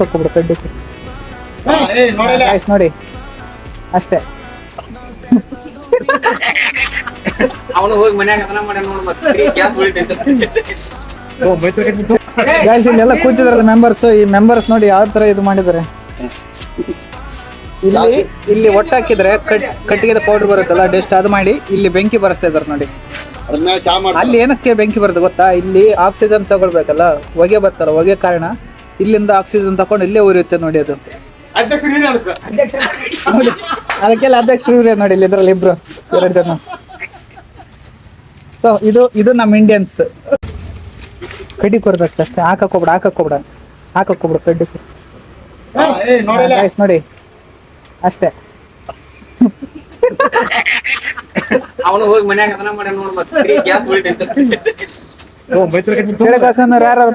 ಹಾಕೋಬಿಡು ಕಡ್ಡಿ ಗಾಯ್ಸ್ ನೋಡಿ ಅಷ್ಟೇ. ಅವನು ಹೋಗಿ ಮನ್ಯಾಗ ಅದನ್ನ ಮಾಡ್ಯಾನ ನೋಡ್ ಮತ್ತೆ ಗ್ಯಾಸ್ ಗಾಯ್ಸ್ ಇಲ್ಲೆಲ್ಲ ಕೂತಿದಾರಲ್ಲ ಮೆಂಬರ್ಸ್, ಈ ಮೆಂಬರ್ಸ್ ನೋಡಿ ಯಾವ ತರ ಇದು ಮಾಡಿದ್ದಾರೆ. ಇಲ್ಲಿ ಒಟ್ಟಾಕಿದ್ರೆ ಕಟ್ಟಿಗೆದ ಪೌಡರ್ ಬರುತ್ತಲ್ಲ ಡಸ್ಟ್ ಅದು ಮಾಡಿ ಇಲ್ಲಿ ಬೆಂಕಿ ಬರೆಸ್ತಾ ಇದಾರೆ ನೋಡಿ. ಅಲ್ಲಿ ಏನಕ್ಕೆ ಬೆಂಕಿ ಬರುತ್ತೆ ಗೊತ್ತಾ, ಇಲ್ಲಿ ಆಕ್ಸಿಜನ್ ತಗೊಳ್ಬೇಕಲ್ಲ, ಹೊಗೆ ಬರ್ತಾರ, ಹೊಗೆ ಕಾರಣ ಇಲ್ಲಿಂದ ಆಕ್ಸಿಜನ್ ತಕೊಂಡು ಇಲ್ಲೇ ಉರಿಯುತ್ತೆ ನೋಡಿ. ಅದು ನೋಡಿ ಅದಕ್ಕೆಲ್ಲ ಅಧ್ಯಕ್ಷರು ಇವ್ರೆ ನೋಡಿ ಇಲ್ಲಿ ಇದ್ರಲ್ಲಿ ಇಬ್ರು 2 ಜನ. ಸೊ ಇದು ನಮ್ಮ ಇಂಡಿಯನ್ಸ್. ಕಡ್ಡಿ ಕೊಡ್ಬೇಕು ಅಷ್ಟೇ, ಹಾಕೋಬಿಡ ಕಡ್ಡಿ ಗಾಯ್ಸ್ ನೋಡಿ ಅಷ್ಟೇ. ಅವನು ಹೋಗಿ ಮನ್ಯಾಗ ಅದನ್ನ ಮಾಡ್ಯಾನ ನೋಡ್ ಮತ್ತೆ ಗ್ಯಾಸ್ ಯಾರು